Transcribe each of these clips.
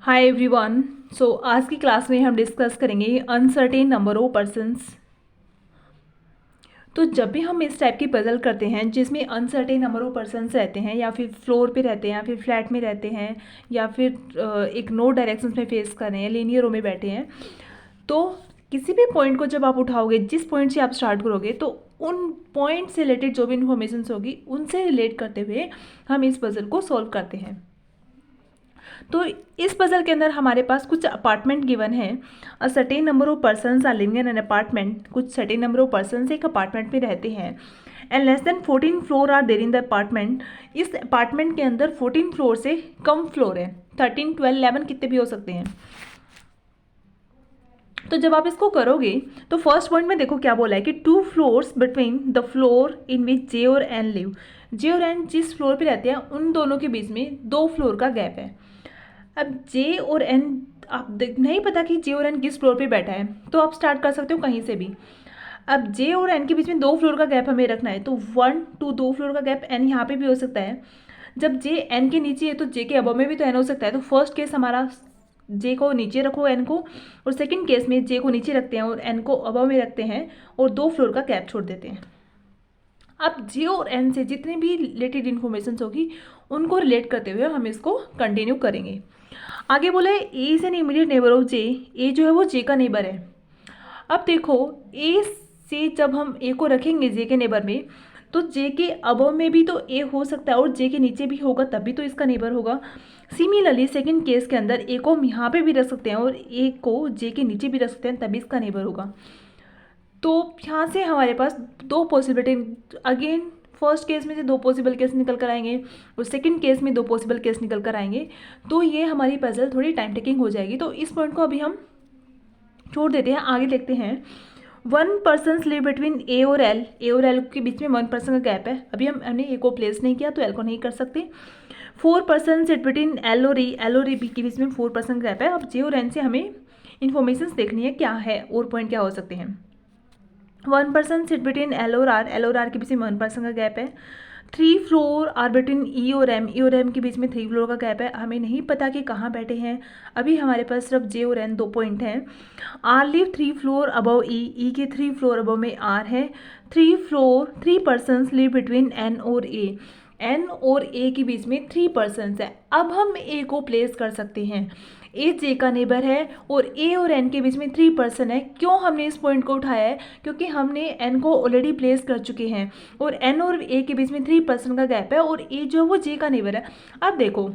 Hi everyone. आज की class में हम डिस्कस करेंगे अनसर्टेन नंबर ऑफ पर्सन्स। तो जब भी हम इस टाइप की पजल करते हैं जिसमें अनसर्टेन नंबर ऑफ पर्सन्स रहते हैं या फिर फ्लोर पे रहते हैं या फिर फ्लैट में रहते हैं या फिर एक नो डायरेक्शंस में फेस कर रहे हैं, लीनियर रो में बैठे हैं, तो किसी भी पॉइंट को जब आप उठाओगे, जिस पॉइंट से आप स्टार्ट करोगे, तो उन पॉइंट से रिलेटेड जो भी इन्फॉर्मेशन होगी उनसे रिलेट करते हुए हम इस पजल को सॉल्व करते हैं। तो इस पजल के अंदर हमारे पास कुछ अपार्टमेंट गिवन है। A certain number of persons are living in an apartment. कुछ सर्टेन नंबर ऑफ पर्सन्स एक अपार्टमेंट में रहते हैं and less than 14 floor are there in the apartment. इस अपार्टमेंट के अंदर 14 फ्लोर से कम फ्लोर है। 13, 12, 11 कितने भी हो सकते हैं। तो जब आप इसको करोगे तो फर्स्ट पॉइंट में देखो क्या बोला है कि 2 floors between the floor in which J और एन लिव। जे और एन जिस फ्लोर पे रहते हैं उन दोनों के बीच में 2 फ्लोर का गैप है। अब जे और एन, आप नहीं पता कि जे और एन किस फ्लोर पे बैठा है, तो आप स्टार्ट कर सकते हो कहीं से भी। अब जे और एन के बीच में 2 फ्लोर का गैप हमें रखना है, तो 1 2 2 फ्लोर का गैप एन यहाँ पे भी हो सकता है। जब जे एन के नीचे है तो जे के अबव में भी तो एन हो सकता है। तो फर्स्ट केस हमारा जे को नीचे रखो एन को, और सेकंड केस में जे को नीचे रखते हैं और एन को अबव में रखते हैं और 2 फ्लोर का गैप छोड़ देते हैं। अब जे और एन से जितनी भी रिलेटेड इन्फॉर्मेशन होगी उनको रिलेट करते हुए हम इसको कंटिन्यू करेंगे। आगे बोले A is an immediate neighbour of J. A जो है वो जे का नेबर है। अब देखो ए से जब हम ए को रखेंगे जे के नेबर में, तो जे के अबव में भी तो ए हो सकता है और जे के नीचे भी होगा, तब भी तो इसका नेबर होगा। सिमिलरली सेकंड केस के अंदर ए को हम यहाँ पे भी रख सकते हैं और ए को जे के नीचे भी रख सकते हैं, तभी इसका नेबर होगा। तो यहाँ से हमारे पास 2 पॉसिबिलिटी, अगेन फर्स्ट केस में से 2 पॉसिबल केस निकल कर आएंगे और सेकंड केस में 2 पॉसिबल केस निकल कर आएंगे। तो ये हमारी पजल थोड़ी टाइम टेकिंग हो जाएगी, तो इस पॉइंट को अभी हम छोड़ देते हैं। आगे देखते हैं। 1 पर्सन लिव बिटवीन ए और एल। ए और एल के बीच में 1 पर्सन का गैप है। अभी हमने ए को प्लेस नहीं किया तो एल को नहीं कर सकते। 4 पर्सन सिट बिटवीन एल और ई। एल और ई के बीच में 4 पर्सन का गैप है। अब जे और एन से हमें इन्फॉर्मेशन देखनी है क्या है और पॉइंट क्या हो सकते हैं। 1 पर्सन सिट बिटवीन एल और आर। एल और आर के बीच में 1 पर्सन का गैप है। 3 फ्लोर आर बिटवीन ई और एम। ई और एम के बीच में 3 फ्लोर का गैप है। हमें नहीं पता कि कहाँ बैठे हैं, अभी हमारे पास सिर्फ जे और एन 2 पॉइंट हैं। आर लिव 3 फ्लोर अबव ई। ई के 3 फ्लोर अबव में आर है। 3 पर्सन लिव बिटवीन एन और ए। एन और ए के बीच में 3 पर्सनस है। अब हम ए को प्लेस कर सकते हैं। ए जे का नेबर है और ए और एन के बीच में 3 पर्सन है। क्यों हमने इस पॉइंट को उठाया है? क्योंकि हमने एन को ऑलरेडी प्लेस कर चुके हैं और एन और ए के बीच में 3 पर्सन का गैप है और ए जो है वो जे का नेबर है। अब देखो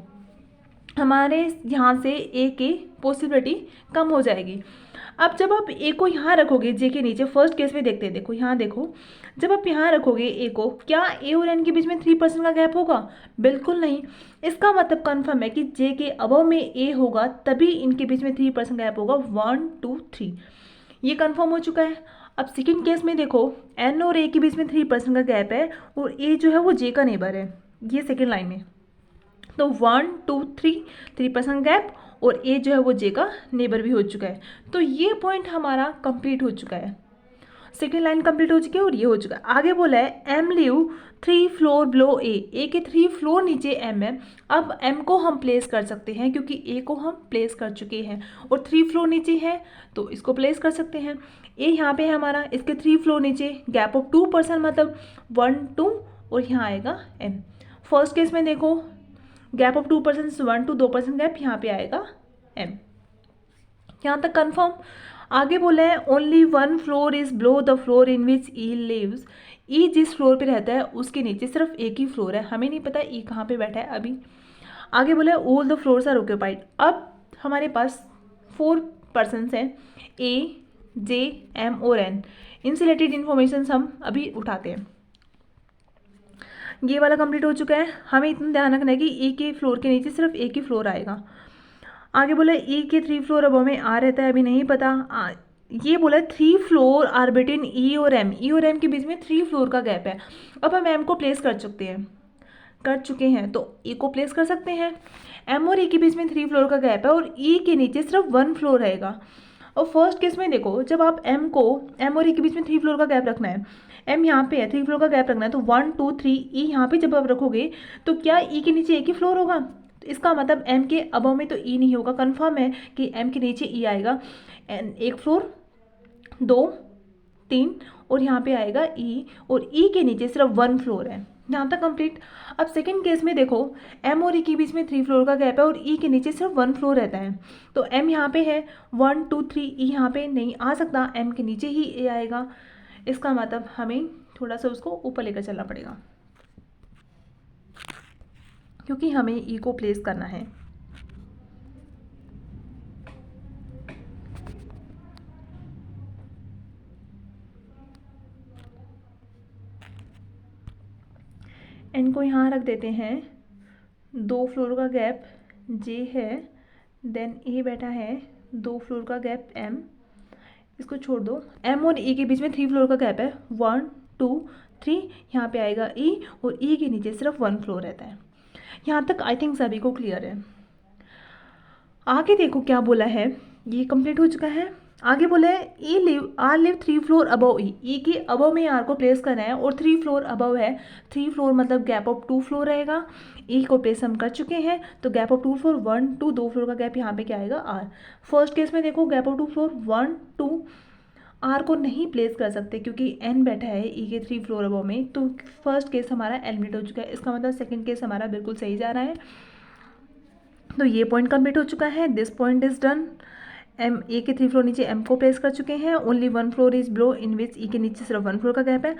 हमारे यहाँ से ए की पॉसिबिलिटी कम हो जाएगी। अब जब आप ए को यहाँ रखोगे जे के नीचे, फर्स्ट केस में देखते हैं, देखो यहाँ देखो, जब आप यहाँ रखोगे ए को, क्या ए और एन के बीच में 3 पर्सन का गैप होगा? बिल्कुल नहीं। इसका मतलब कन्फर्म है कि जे के अबव में ए होगा तभी इनके बीच में 3 पर्सन गैप होगा। 1 2 3 ये कन्फर्म हो चुका है। अब सेकेंड केस में देखो, एन और ए के बीच में 3 पर्सन का गैप है और ए जो है वो जे का नेबर है, ये सेकेंड लाइन में। तो 1 2 3 पर्सन गैप और ए जो है वो जे का नेबर भी हो चुका है। तो ये पॉइंट हमारा कंप्लीट हो चुका है। सेकेंड लाइन कंप्लीट हो चुकी है और ये हो चुका है। आगे बोला है एम लिव 3 फ्लोर बिलो ए। ए के 3 फ्लोर नीचे एम है। अब एम को हम प्लेस कर सकते हैं क्योंकि ए को हम प्लेस कर चुके हैं और 3 फ्लोर नीचे है तो इसको प्लेस कर सकते हैं। ए यहाँ पे है हमारा, इसके 3 फ्लोर नीचे, गैप ऑफ 2 पर्सन मतलब 1 2 और यहाँ आएगा एम। फर्स्ट केस में देखो gap of 2 person 1 2 2 person gap, यहाँ पे आएगा एम। यहाँ तक कंफर्म। आगे बोला है only 1 floor is below the floor in which E lives. E जिस फ्लोर पे रहता है उसके नीचे सिर्फ एक ही फ्लोर है, हमें नहीं पता ई कहाँ पे बैठा है अभी। आगे बोला है all the floors are occupied. अब हमारे पास 4 पर्सनस हैं, ए जे एम और एन। इनसे रिलेटेड इन्फॉर्मेशन हम अभी उठाते हैं। ये वाला कंप्लीट हो चुका है। हमें इतना ध्यान रखना है कि ई के फ्लोर के नीचे सिर्फ एक ही फ्लोर आएगा। आगे बोला ई के 3 फ्लोर अबव में आ रहता है, अभी नहीं पता। ये बोला 3 फ्लोर आर बिटवीन ई और एम। ई और एम के बीच में 3 फ्लोर का गैप है। अब हम एम को प्लेस कर चुके हैं तो ई को प्लेस कर सकते हैं। एम और ई के बीच में 3 फ्लोर का गैप है और ई के नीचे सिर्फ 1 फ्लोर रहेगा। और फर्स्ट केस में देखो, जब आप एम और ई के बीच में 3 फ्लोर का गैप रखना है, एम यहाँ पे है, 3 फ्लोर का गैप रखना है, तो 1 2 3 ई यहाँ पे जब आप रखोगे तो क्या ई के नीचे एक ही फ्लोर होगा? तो इसका मतलब m के अबव में तो e नहीं होगा, कन्फर्म है कि m के नीचे e आएगा। एक फ्लोर, 2, 3 और यहाँ पे आएगा e, और e के नीचे सिर्फ 1 फ्लोर है। यहाँ तक कंप्लीट। अब सेकंड केस में देखो, m और e के बीच में 3 फ्लोर का गैप है और e के नीचे सिर्फ 1 फ्लोर रहता है। तो m यहाँ पे है 1 2 3, e यहाँ पे नहीं आ सकता, m के नीचे ही a आएगा। इसका मतलब हमें थोड़ा सा उसको ऊपर लेकर चलना पड़ेगा, क्योंकि हमें e को प्लेस करना है। n को यहाँ रख देते हैं, 2 फ्लोर का गैप j है, देन a बैठा है, 2 फ्लोर का गैप m, इसको छोड़ दो। m और e के बीच में 3 फ्लोर का गैप है, 1 2 3, यहाँ पे आएगा e और e के नीचे सिर्फ 1 फ्लोर रहता है। यहाँ तक आई थिंक सभी को क्लियर है। आगे देखो क्या बोला है, ये कंप्लीट हो चुका है। आगे बोला है आर लिव 3 फ्लोर अबव ई के अबव में आर को प्लेस करना है और 3 फ्लोर अबव है। 3 फ्लोर मतलब गैप ऑफ 2 फ्लोर रहेगा। ई को प्लेस हम कर चुके हैं, तो गैप ऑफ 2 फ्लोर 1 2, 2 फ्लोर का गैप यहाँ पे क्या आएगा आर। फर्स्ट केस में देखो गैप ऑफ 2 फ्लोर 1 2, आर को नहीं प्लेस कर सकते क्योंकि एन बैठा है ई के 3 फ्लोर अबव में, तो फर्स्ट केस हमारा एलिमिनेट हो चुका है। इसका मतलब सेकेंड केस हमारा बिल्कुल सही जा रहा है। तो ये पॉइंट कंप्लीट हो चुका है, this point is done. M A K 3 floor नीचे एम को प्लेस कर चुके हैं, only 1 floor is below in which E के नीचे सिर्फ 1 फ्लोर का गैप है।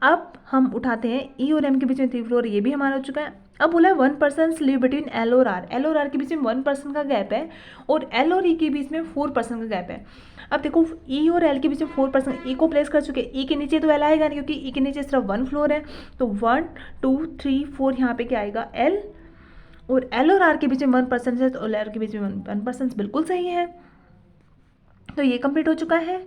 अब हम उठाते हैं ई और एम के बीच में 3 फ्लोर, ये भी हमारा हो चुका है। अब बोला है 1 पर्सन लिव बिटवीन एल और आर, एल और आर के बीच में 1 पर्सन का गैप है और एल और ई के बीच में 4 पर्सन का गैप है। अब देखो ई और एल के बीच में 4 पर्सन, ई को प्लेस कर चुके हैं, ई के नीचे तो एल आएगा नहीं क्योंकि ई के नीचे सिर्फ 1 फ्लोर है, तो 1 2 3 4 यहाँ पे क्या आएगा एल, और एल और आर के बीच में 1 पर्सन है तो एल आर के बीच में 1 पर्सन बिल्कुल सही है। तो ये कंप्लीट हो चुका है,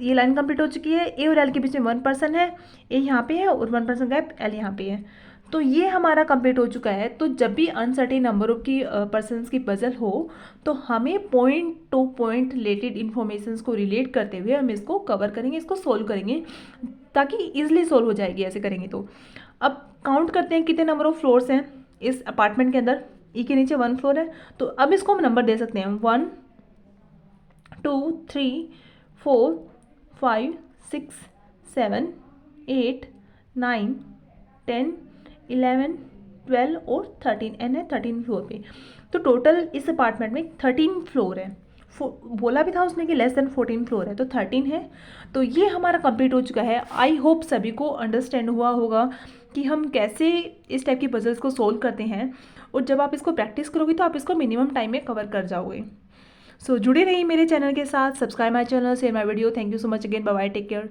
ये लाइन कंप्लीट हो चुकी है। ए और एल के बीच में 1 पर्सन है, ए यहाँ पे है और 1 पर्सन गैप एल यहाँ पे है। तो ये हमारा कंप्लीट हो चुका है। तो जब भी अनसर्टेन नंबर ऑफ की पर्सनस की पजल हो तो हमें point two point related information को रिलेट करते हुए हम इसको कवर करेंगे, इसको सोल्व करेंगे ताकि ईजिली सोल्व हो जाएगी ऐसे करेंगे तो। अब काउंट करते हैं कितने नंबर ऑफ फ्लोर्स हैं इस अपार्टमेंट के अंदर। ई के नीचे 1 फ्लोर है, तो अब इसको हम नंबर दे सकते हैं 1 2 3 4 5 6 7 8 9 10 11 12 और 13, एन है 13 फ्लोर पे। तो टोटल इस अपार्टमेंट में 13 फ्लोर है। बोला भी था उसने कि लेस देन 14 फ्लोर है, तो 13 है। तो ये हमारा कंप्लीट हो चुका है। आई होप सभी को अंडरस्टैंड हुआ होगा कि हम कैसे इस टाइप की पजल्स को सोल्व करते हैं, और जब आप इसको प्रैक्टिस करोगे तो आप इसको मिनिमम टाइम में कवर कर जाओगे। सो जुड़े रहिए मेरे चैनल के साथ, subscribe my channel, share my video. Thank you so much again, bye bye, take care.